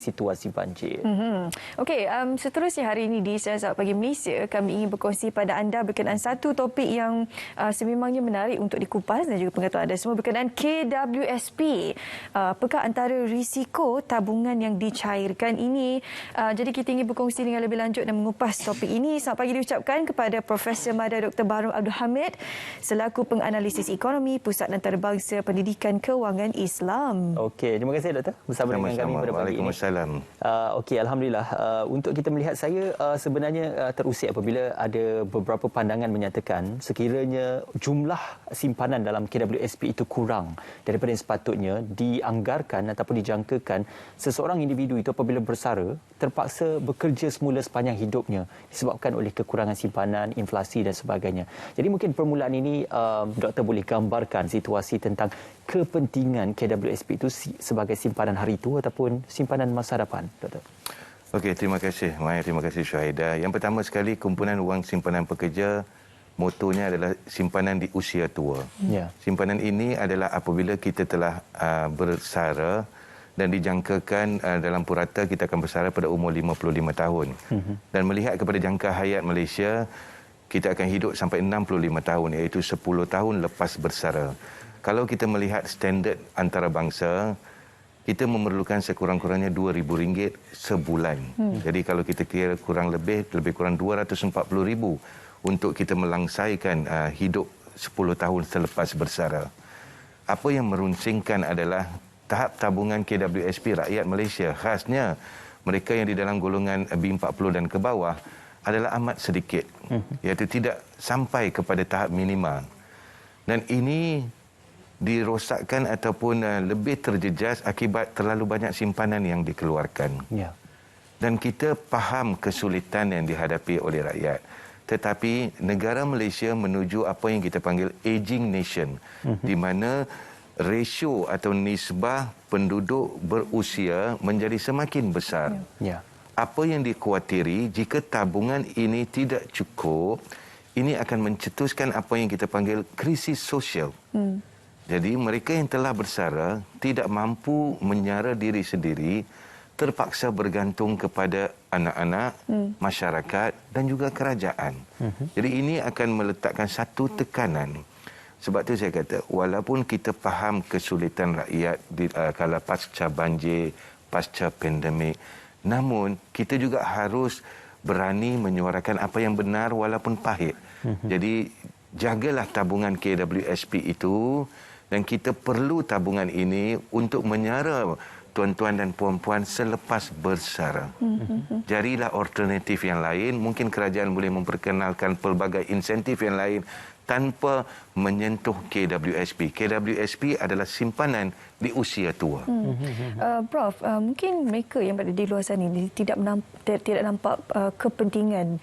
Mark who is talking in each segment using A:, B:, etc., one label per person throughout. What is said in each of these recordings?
A: situasi banjir.
B: Okey, seterusnya hari ini di Siasat Pagi Malaysia, kami ingin berkongsi pada anda berkenaan satu topik yang sememangnya menarik untuk dikupas dan juga pengetahuan anda semua berkenaan KWSP. Apakah antara risiko tabungan yang dicairkan ini? Jadi kita ingin berkongsi dengan lebih lanjut dan mengupas topik ini. Selamat pagi diucapkan kepada Profesor Mada Dr. Bahru Abdul Hamid selaku penganalisis ekonomi Pusat Antarabangsa Pendidikan Kewangan Islam.
A: Okey, terima kasih Doktor bersama dengan kami pada pagi ini. Okey, alhamdulillah. Untuk kita melihat, saya sebenarnya terusik apabila ada beberapa pandangan menyatakan sekiranya jumlah simpanan dalam KWSP itu kurang daripada yang sepatutnya, dianggarkan ataupun dijangkakan seseorang individu itu apabila bersara terpaksa bekerja semula sepanjang hidupnya disebabkan oleh kekurangan simpanan, inflasi dan sebagainya. Jadi mungkin permulaan ini Doktor boleh gambarkan situasi tentang kepentingan KWSP itu sebagai simpanan hari tua ataupun simpanan masa depan, Doktor.
C: Okey, terima kasih Maya, terima kasih Syahida. Yang pertama sekali, kumpulan wang simpanan pekerja, motonya adalah simpanan di usia tua. Simpanan ini adalah apabila kita telah bersara dan dijangkakan dalam purata kita akan bersara pada umur 55 tahun. Dan melihat kepada jangka hayat Malaysia, kita akan hidup sampai 65 tahun, iaitu 10 tahun lepas bersara. Kalau kita melihat standard antarabangsa, kita memerlukan sekurang-kurangnya RM2,000 sebulan. Jadi kalau kita kira lebih kurang RM240,000 untuk kita melangsaikan hidup 10 tahun selepas bersara. Apa yang merunsingkan adalah tahap tabungan KWSP rakyat Malaysia, khasnya mereka yang di dalam golongan B40 dan ke bawah, adalah amat sedikit, iaitu tidak sampai kepada tahap minima. Dan ini dirosakkan ataupun lebih terjejas akibat terlalu banyak simpanan yang dikeluarkan. Dan kita faham kesulitan yang dihadapi oleh rakyat. Tetapi negara Malaysia menuju apa yang kita panggil aging nation, di mana rasio atau nisbah penduduk berusia menjadi semakin besar. Apa yang dikhawatiri, jika tabungan ini tidak cukup, ini akan mencetuskan apa yang kita panggil krisis sosial. Jadi mereka yang telah bersara tidak mampu menyara diri sendiri, terpaksa bergantung kepada anak-anak, masyarakat dan juga kerajaan. Jadi ini akan meletakkan satu tekanan. Sebab itu saya kata, walaupun kita faham kesulitan rakyat kala pasca banjir, pasca pandemik, namun kita juga harus berani menyuarakan apa yang benar walaupun pahit. Jadi jagalah tabungan KWSP itu, dan kita perlu tabungan ini untuk menyara tuan-tuan dan puan-puan selepas bersara. Carilah alternatif yang lain. Mungkin kerajaan boleh memperkenalkan pelbagai insentif yang lain tanpa menyentuh KWSP. KWSP adalah simpanan di usia tua.
B: Prof, mungkin mereka yang berada di luar sana ini tidak nampak kepentingan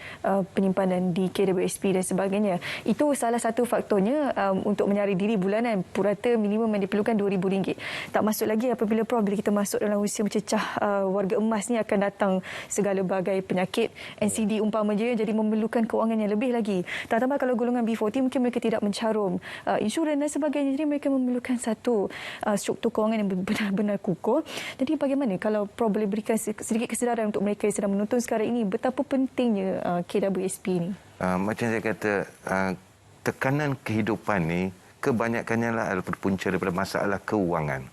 B: penyimpanan di KWSP dan sebagainya. Itu salah satu faktornya untuk menyara diri bulanan. Purata minimum yang diperlukan RM2,000. Tak masuk lagi apabila Prof, bila kita masuk dalam usia mencecah, warga emas ni akan datang segala bagai penyakit. NCD umpamanya, jadi memerlukan kewangan yang lebih lagi. Tak tambah kalau golongan B40 mungkin mereka tidak mencarum insurans dan sebagainya. Jadi mereka memerlukan satu struktur kewangan yang benar-benar kukuh. Jadi bagaimana kalau Prof boleh berikan sedikit kesedaran untuk mereka yang sedang menonton sekarang ini, betapa pentingnya KWSP ini?
C: Macam saya kata, tekanan kehidupan ni kebanyakannya adalah berpunca daripada masalah keuangan.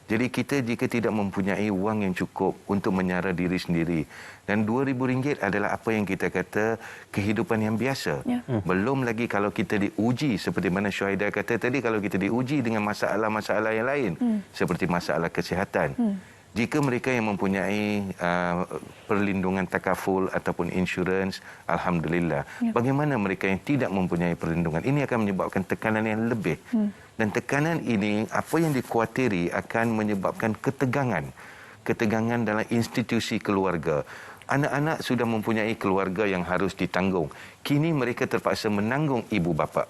C: Jadi kita jika tidak mempunyai wang yang cukup untuk menyara diri sendiri, dan RM2,000 adalah apa yang kita kata kehidupan yang biasa. Belum lagi kalau kita diuji seperti mana Syahida kata tadi, kalau kita diuji dengan masalah-masalah yang lain seperti masalah kesihatan. Jika mereka yang mempunyai perlindungan takaful ataupun insurans, alhamdulillah. Bagaimana mereka yang tidak mempunyai perlindungan? Ini akan menyebabkan tekanan yang lebih. Dan tekanan ini, apa yang dikhawatiri akan menyebabkan ketegangan. Ketegangan dalam institusi keluarga. Anak-anak sudah mempunyai keluarga yang harus ditanggung. Kini mereka terpaksa menanggung ibu bapa.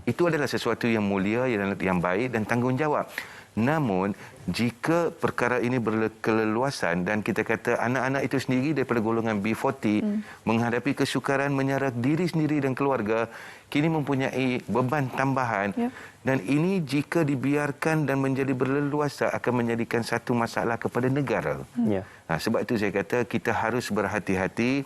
C: Itu adalah sesuatu yang mulia, yang baik dan tanggungjawab. Namun, jika perkara ini berkeleluasan dan kita kata anak-anak itu sendiri daripada golongan B40 menghadapi kesukaran menyarak diri sendiri dan keluarga, kini mempunyai beban tambahan. Dan ini jika dibiarkan dan menjadi berleluasa akan menjadikan satu masalah kepada negara. Sebab itu saya kata kita harus berhati-hati.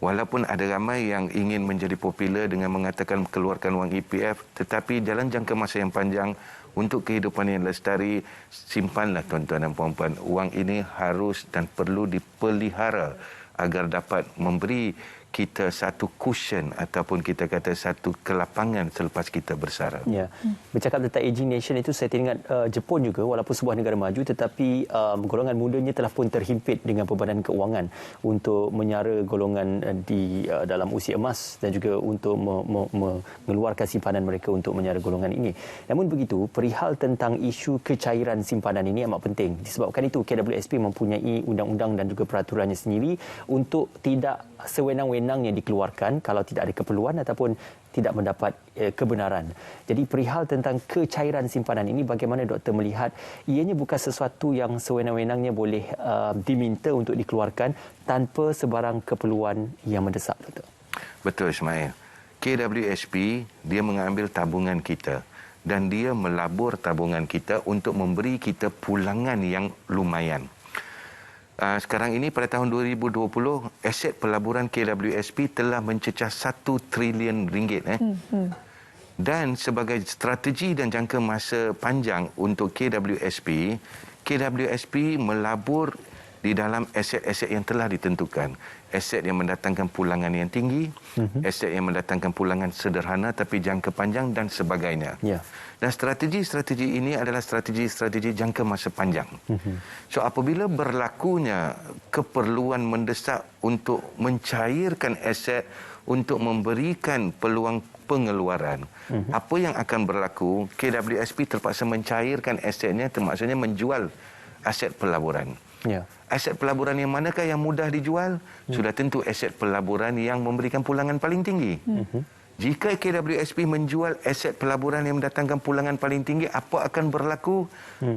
C: Walaupun ada ramai yang ingin menjadi popular dengan mengatakan keluarkan wang EPF, tetapi dalam jangka masa yang panjang untuk kehidupan yang lestari, simpanlah tuan-tuan dan puan-puan. Wang ini harus dan perlu dipelihara agar dapat memberi kita satu cushion ataupun kita kata satu kelapangan selepas kita bersara.
A: Ya. Bercakap tentang aging nation itu, saya teringat Jepun juga, walaupun sebuah negara maju tetapi golongan mudanya telah pun terhimpit dengan bebanan keuangan untuk menyara golongan di dalam usia emas dan juga untuk mengeluarkan simpanan mereka untuk menyara golongan ini. Namun begitu, perihal tentang isu kecairan simpanan ini amat penting. Disebabkan itu KWSP mempunyai undang-undang dan juga peraturannya sendiri untuk tidak sewenang-wenangnya dikeluarkan kalau tidak ada keperluan ataupun tidak mendapat kebenaran. Jadi perihal tentang kecairan simpanan ini, bagaimana doktor melihat ianya bukan sesuatu yang sewenang-wenangnya boleh diminta untuk dikeluarkan tanpa sebarang keperluan yang mendesak, doktor?
C: Betul, Ismail. KWSP dia mengambil tabungan kita dan dia melabur tabungan kita untuk memberi kita pulangan yang lumayan. Sekarang ini pada tahun 2020 aset pelaburan KWSP telah mencecah 1 trilion ringgit. Dan sebagai strategi dan jangka masa panjang untuk KWSP melabur di dalam aset-aset yang telah ditentukan. Aset yang mendatangkan pulangan yang tinggi, aset yang mendatangkan pulangan sederhana tapi jangka panjang dan sebagainya. Dan strategi-strategi ini adalah strategi-strategi jangka masa panjang. So apabila berlakunya keperluan mendesak untuk mencairkan aset untuk memberikan peluang pengeluaran, apa yang akan berlaku? KWSP terpaksa mencairkan asetnya, maksudnya menjual aset pelaburan. Aset pelaburan yang manakah yang mudah dijual? Sudah tentu aset pelaburan yang memberikan pulangan paling tinggi. Jika KWSP menjual aset pelaburan yang mendatangkan pulangan paling tinggi, apa akan berlaku?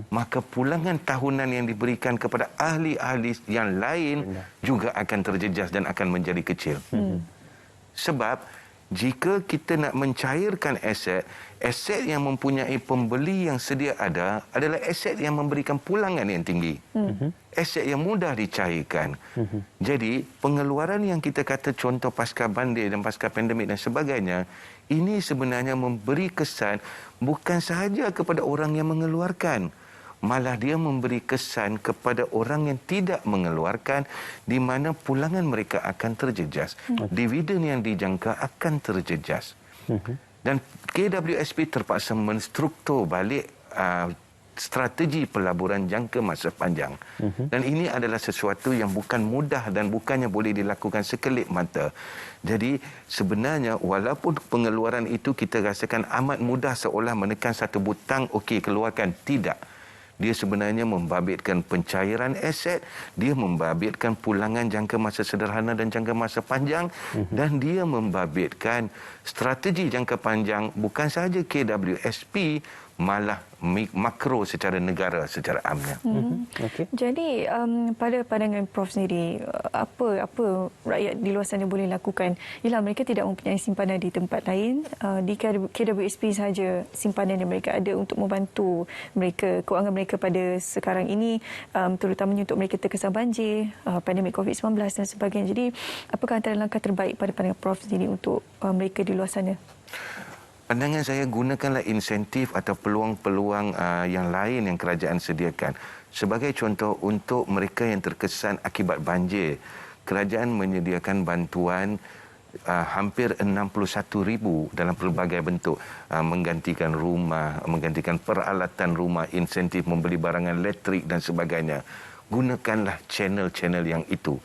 C: Maka pulangan tahunan yang diberikan kepada ahli-ahli yang lain juga akan terjejas dan akan menjadi kecil. Sebab jika kita nak mencairkan aset yang mempunyai pembeli yang sedia ada adalah aset yang memberikan pulangan yang tinggi. Aset yang mudah dicairkan. Jadi, pengeluaran yang kita kata contoh pasca banjir dan pasca pandemik dan sebagainya, ini sebenarnya memberi kesan bukan sahaja kepada orang yang mengeluarkan, malah dia memberi kesan kepada orang yang tidak mengeluarkan, di mana pulangan mereka akan terjejas. Dividen yang dijangka akan terjejas. Dan KWSP terpaksa menstruktur balik strategi pelaburan jangka masa panjang. Dan ini adalah sesuatu yang bukan mudah dan bukannya boleh dilakukan sekelip mata. Jadi sebenarnya walaupun pengeluaran itu kita rasakan amat mudah seolah menekan satu butang, okey keluarkan. Tidak. Dia sebenarnya membabitkan pencairan aset, dia membabitkan pulangan jangka masa sederhana dan jangka masa panjang, dan dia membabitkan strategi jangka panjang bukan sahaja KWSP, malah makro secara negara secara amnya.
B: Jadi pada pandangan Prof sendiri, apa rakyat di luar sana boleh lakukan? Ialah mereka tidak mempunyai simpanan di tempat lain, di KWSP sahaja simpanan yang mereka ada untuk membantu mereka, kewangan mereka pada sekarang ini, terutamanya untuk mereka terkesan banjir, pandemik COVID-19 dan sebagainya. Jadi apakah antara langkah terbaik pada pandangan Prof sendiri untuk mereka di luar sana?
C: Pandangan saya, gunakanlah insentif atau peluang-peluang yang lain yang kerajaan sediakan. Sebagai contoh, untuk mereka yang terkesan akibat banjir, kerajaan menyediakan bantuan hampir 61,000 dalam pelbagai bentuk, menggantikan rumah, menggantikan peralatan rumah, insentif membeli barangan elektrik dan sebagainya. Gunakanlah channel-channel yang itu.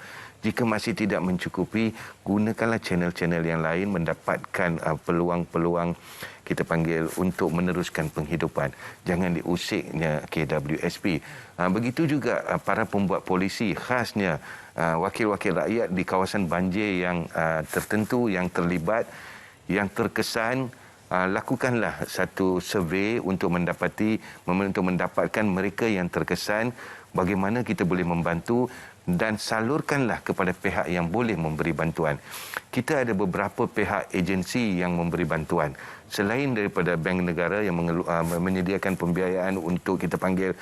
C: Jika masih tidak mencukupi, gunakanlah channel-channel yang lain mendapatkan peluang-peluang kita panggil untuk meneruskan penghidupan. Jangan diusiknya KWSP. Begitu juga para pembuat polisi, khasnya wakil-wakil rakyat di kawasan banjir yang tertentu, yang terlibat, yang terkesan lakukanlah satu survey untuk mendapatkan mereka yang terkesan, bagaimana kita boleh membantu, dan salurkanlah kepada pihak yang boleh memberi bantuan. Kita ada beberapa pihak agensi yang memberi bantuan. Selain daripada Bank Negara yang menyediakan pembiayaan untuk kita panggil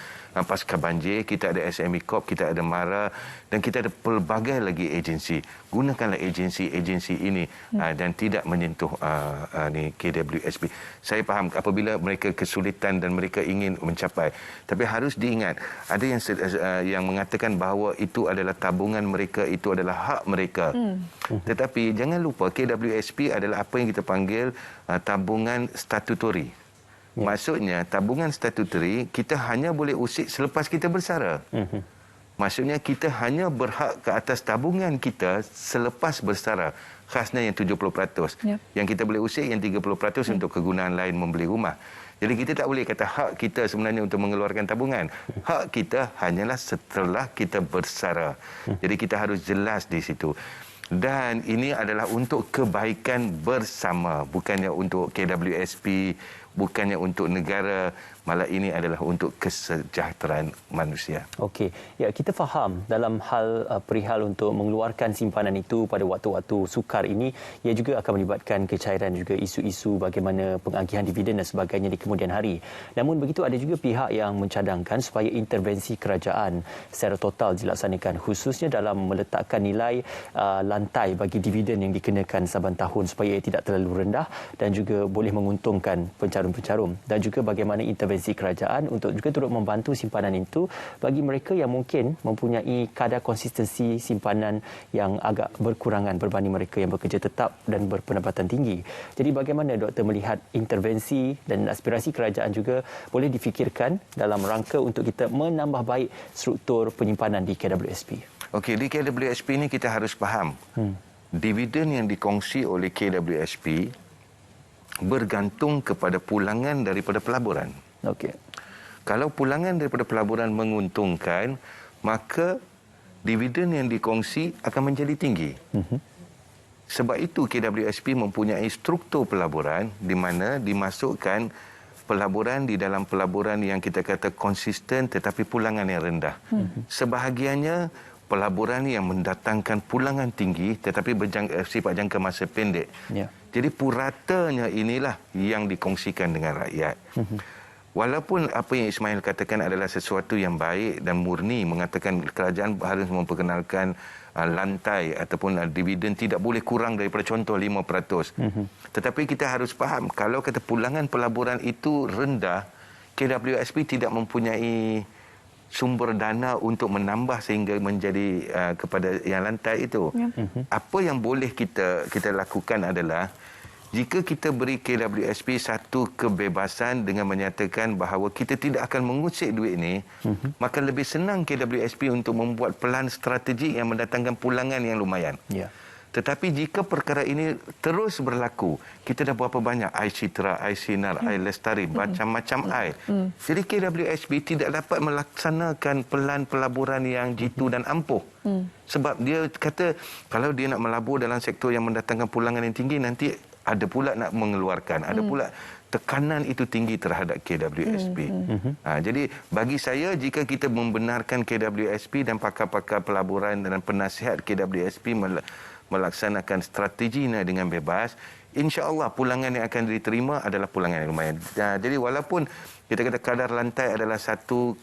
C: pasca banjir, kita ada SME Corp, kita ada MARA, dan kita ada pelbagai lagi agensi. Gunakanlah agensi-agensi ini dan tidak menyentuh KWSP. Saya faham apabila mereka kesulitan dan mereka ingin mencapai. Tapi harus diingat, ada yang mengatakan bahawa itu adalah tabungan mereka, itu adalah hak mereka. Tetapi jangan lupa KWSP adalah apa yang kita panggil tabungan statutori. Maksudnya tabungan statutori kita hanya boleh usik selepas kita bersara. Maksudnya kita hanya berhak ke atas tabungan kita selepas bersara. Khasnya yang 70%. Yang kita boleh usik yang 30% untuk kegunaan lain membeli rumah. Jadi kita tak boleh kata hak kita sebenarnya untuk mengeluarkan tabungan. Hak kita hanyalah setelah kita bersara. Jadi kita harus jelas di situ. Dan ini adalah untuk kebaikan bersama, bukannya untuk KWSP, bukannya untuk negara, malah ini adalah untuk kesejahteraan manusia.
A: Okey, ya, kita faham dalam hal perihal untuk mengeluarkan simpanan itu pada waktu-waktu sukar ini, ia juga akan melibatkan kecairan juga isu-isu bagaimana pengagihan dividen dan sebagainya di kemudian hari. Namun begitu, ada juga pihak yang mencadangkan supaya intervensi kerajaan secara total dilaksanakan, khususnya dalam meletakkan nilai lantai bagi dividen yang dikenakan saban tahun supaya ia tidak terlalu rendah dan juga boleh menguntungkan pencarum-pencarum, dan juga bagaimana intervensi kerajaan untuk juga turut membantu simpanan itu bagi mereka yang mungkin mempunyai kadar konsistensi simpanan yang agak berkurangan berbanding mereka yang bekerja tetap dan berpendapatan tinggi. Jadi bagaimana doktor melihat intervensi dan aspirasi kerajaan juga boleh difikirkan dalam rangka untuk kita menambah baik struktur penyimpanan di KWSP?
C: Okey, di KWSP ini kita harus faham dividen yang dikongsi oleh KWSP bergantung kepada pulangan daripada pelaburan.
A: Okey.
C: Kalau pulangan daripada pelaburan menguntungkan, maka dividen yang dikongsi akan menjadi tinggi. Sebab itu KWSP mempunyai struktur pelaburan di mana dimasukkan pelaburan di dalam pelaburan yang kita kata konsisten tetapi pulangan yang rendah. Sebahagiannya pelaburan yang mendatangkan pulangan tinggi tetapi sifat jangka masa pendek. Jadi puratanya inilah yang dikongsikan dengan rakyat. Walaupun apa yang Ismail katakan adalah sesuatu yang baik dan murni, mengatakan kerajaan harus memperkenalkan lantai ataupun dividen tidak boleh kurang daripada contoh 5%. Tetapi kita harus faham, kalau kata pulangan pelaburan itu rendah, KWSP tidak mempunyai sumber dana untuk menambah sehingga menjadi kepada yang lantai itu. Apa yang boleh kita lakukan adalah, jika kita beri KWSP satu kebebasan dengan menyatakan bahawa kita tidak akan mengusik duit ini, maka lebih senang KWSP untuk membuat pelan strategi yang mendatangkan pulangan yang lumayan. Tetapi jika perkara ini terus berlaku, kita dah berapa banyak iCitra, iSinar, iLestari, macam-macam I. Jadi KWSP tidak dapat melaksanakan pelan pelaburan yang jitu dan ampuh. Sebab dia kata kalau dia nak melabur dalam sektor yang mendatangkan pulangan yang tinggi, nanti ada pula nak mengeluarkan, ada pula tekanan itu tinggi terhadap KWSP. Jadi bagi saya, jika kita membenarkan KWSP dan pakar-pakar pelaburan dan penasihat KWSP melaksanakan strateginya dengan bebas, insya-Allah pulangan yang akan diterima adalah pulangan yang lumayan. Jadi walaupun kita kata kadar lantai adalah satu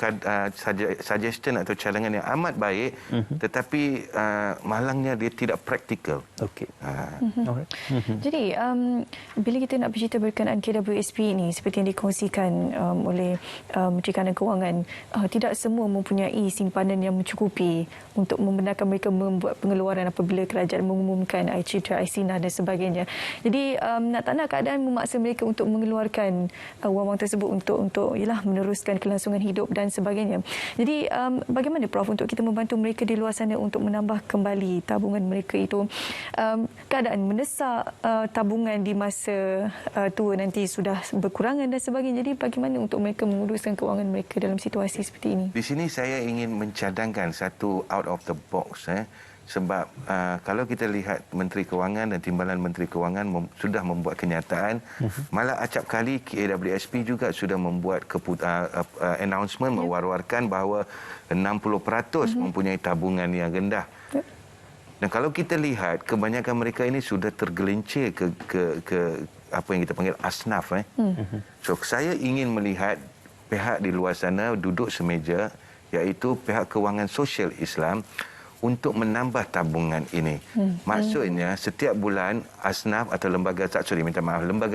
C: suggestion atau cadangan yang amat baik, tetapi malangnya dia tidak praktikal.
A: Okey.
B: Jadi bila kita nak bercerita berkenaan KWSP ini, seperti yang dikongsikan oleh Menteri Kanan Kewangan, tidak semua mempunyai simpanan yang mencukupi untuk membenarkan mereka membuat pengeluaran apabila kerajaan mengumumkan iCitra, iSinar dan sebagainya. Jadi nak tak nak keadaan memaksa mereka untuk mengeluarkan wang-wang tersebut untuk meneruskan kelangsungan hidup dan sebagainya. Jadi bagaimana Prof untuk kita membantu mereka di luar sana untuk menambah kembali tabungan mereka itu? Keadaan mendesak, tabungan di masa tua nanti sudah berkurangan dan sebagainya. Jadi bagaimana untuk mereka menguruskan kewangan mereka dalam situasi seperti ini?
C: Di sini saya ingin mencadangkan satu out of the box. Sebab kalau kita lihat Menteri Kewangan dan Timbalan Menteri Kewangan sudah membuat kenyataan, malah acap kali KWSP juga sudah membuat announcement mewar-warkan bahawa 60% mempunyai tabungan yang rendah. Dan kalau kita lihat, kebanyakan mereka ini sudah tergelincir ke apa yang kita panggil asnaf. So saya ingin melihat pihak di luar sana duduk semeja, iaitu pihak kewangan sosial Islam, untuk menambah tabungan ini. Maksudnya setiap bulan asnaf atau lembaga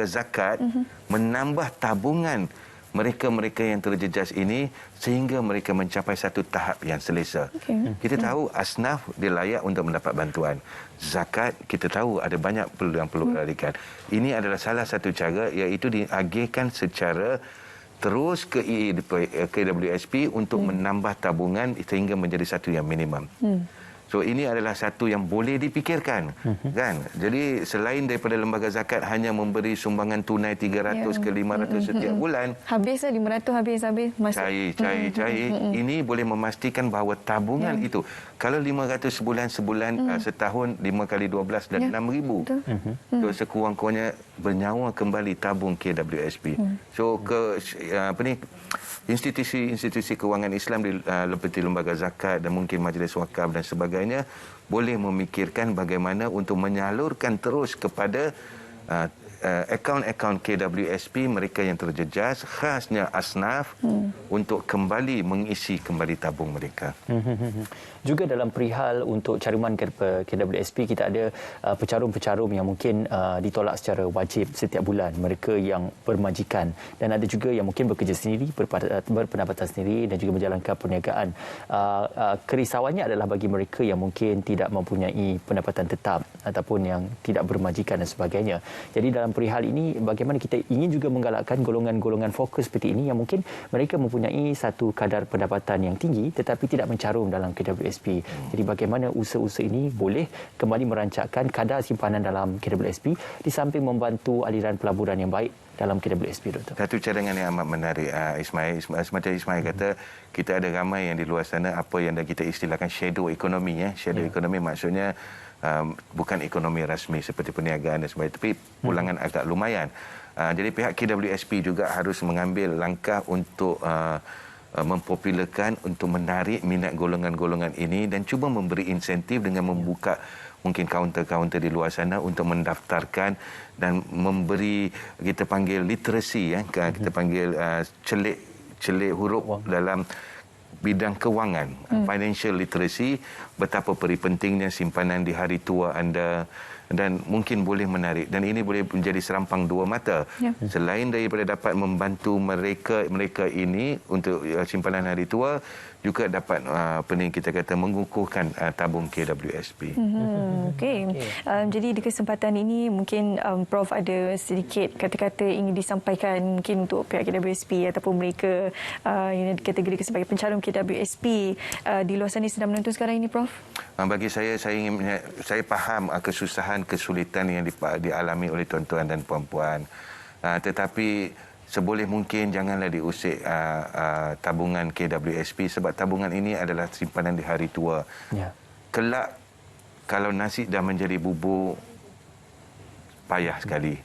C: zakat menambah tabungan mereka-mereka yang terjejas ini sehingga mereka mencapai satu tahap yang selesa. Kita tahu asnaf dia layak untuk mendapat bantuan. Zakat kita tahu ada banyak yang perlu dialihkan. Ini adalah salah satu cara, iaitu diagihkan secara terus ke KWSP untuk menambah tabungan sehingga menjadi satu yang minimum. So ini adalah satu yang boleh dipikirkan, kan? Jadi selain daripada lembaga zakat hanya memberi sumbangan tunai 300 ke 500 setiap bulan,
B: habislah 500 habis
C: cair. Ini boleh memastikan bahawa tabungan itu, kalau 500 sebulan setahun 5 kali 12 dan 6,000. So sekurang-kurangnya bernyawa kembali tabung KWSP. So institusi kewangan Islam seperti lembaga zakat dan mungkin majlis wakaf dan sebagainya boleh memikirkan bagaimana untuk menyalurkan terus kepada akaun-akaun KWSP mereka yang terjejas, khasnya asnaf, untuk kembali mengisi kembali tabung mereka.
A: Juga dalam perihal untuk caruman KWSP, kita ada pecarum-pecarum yang mungkin ditolak secara wajib setiap bulan, mereka yang bermajikan, dan ada juga yang mungkin bekerja sendiri, berpendapatan sendiri dan juga menjalankan perniagaan. Kerisauannya adalah bagi mereka yang mungkin tidak mempunyai pendapatan tetap ataupun yang tidak bermajikan dan sebagainya. Jadi dalam perihal ini, bagaimana kita ingin juga menggalakkan golongan-golongan fokus seperti ini yang mungkin mereka mempunyai satu kadar pendapatan yang tinggi tetapi tidak mencarum dalam KWSP. Jadi bagaimana usaha-usaha ini boleh kembali merancangkan kadar simpanan dalam KWSP di samping membantu aliran pelaburan yang baik dalam KWSP, Doktor.
C: Satu cadangan yang amat menarik, Ismail. Semacam Ismail kata, kita ada ramai yang di luar sana apa yang kita istilahkan shadow economy. Shadow economy maksudnya bukan ekonomi rasmi seperti perniagaan dan sebagainya, tapi pulangan agak lumayan. Jadi pihak KWSP juga harus mengambil langkah untuk mempopularkan, untuk menarik minat golongan-golongan ini dan cuba memberi insentif dengan membuka mungkin kaunter-kaunter di luar sana untuk mendaftarkan dan memberi, kita panggil literasi, kita panggil celik huruf dalam bidang kewangan, financial literacy, betapa pentingnya simpanan di hari tua anda, dan mungkin boleh menarik, dan ini boleh menjadi serampang dua mata. Selain daripada dapat membantu mereka ini untuk simpanan hari tua, juga dapat kita kata mengukuhkan tabung KWSP.
B: Jadi di kesempatan ini mungkin Prof ada sedikit kata-kata ingin disampaikan mungkin untuk pihak KWSP ataupun mereka yang dikategorikan sebagai pencarum KWSP di luar sana sedang menonton sekarang ini, Prof.
C: Bagi saya faham kesusahan, kesulitan yang dialami oleh tuan-tuan dan puan-puan. Tetapi seboleh mungkin janganlah diusik tabungan KWSP, sebab tabungan ini adalah simpanan di hari tua. Kelak kalau nasi dah menjadi bubur, payah sekali.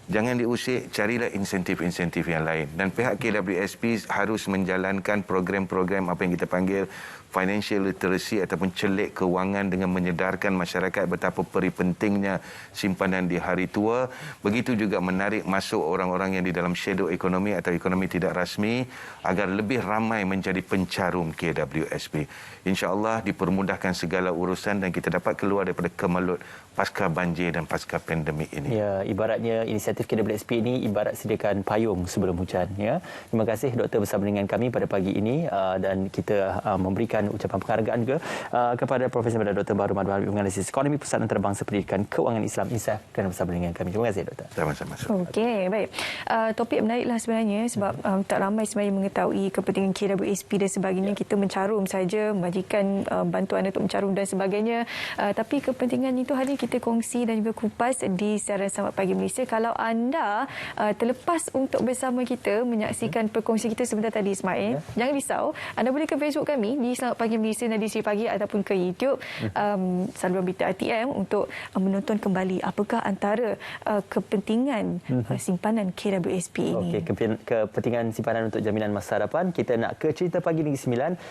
C: Jangan diusik, carilah insentif-insentif yang lain. Dan pihak KWSP harus menjalankan program-program apa yang kita panggil financial literacy ataupun celik kewangan dengan menyedarkan masyarakat betapa pentingnya simpanan di hari tua. Begitu juga menarik masuk orang-orang yang di dalam shadow economy atau ekonomi tidak rasmi agar lebih ramai menjadi pencarum KWSP. InsyaAllah dipermudahkan segala urusan dan kita dapat keluar daripada kemelut pasca banjir dan pasca pandemik ini.
A: Ya, ibaratnya inisiatif KWSP ini ibarat sediakan payung sebelum hujan. Ya. Terima kasih Doktor bersama dengan kami pada pagi ini dan kita memberikan ucapan penghargaan juga kepada Profesor Dr. Baharum Adwan Habib, Penganalisis Ekonomi Pusat Antarabangsa Pendidikan Kewangan Islam INSAF, kerana bersama dengan kami. Terima kasih Doktor.
C: Sama-sama.
B: Okey, baik. Topik menariklah sebenarnya sebab tak ramai sebenarnya mengetahui kepentingan KWSP dan sebagainya. Kita mencarum saja, majikan bantuan untuk mencarum dan sebagainya. Tapi kepentingan itu hari ini kita kongsi dan juga kupas di siaran Selamat Pagi Malaysia. Kalau anda terlepas untuk bersama kita menyaksikan perkongsian kita sebentar tadi, Ismail, jangan risau. Anda boleh ke Facebook kami di Selamat Pagi Malaysia dan Edisi Pagi ataupun ke YouTube saluran berita RTM untuk menonton kembali apakah antara kepentingan simpanan KWSP ini.
A: Okey, kepentingan simpanan untuk jaminan masa hadapan. Kita nak ke cerita pagi Negeri Sembilan.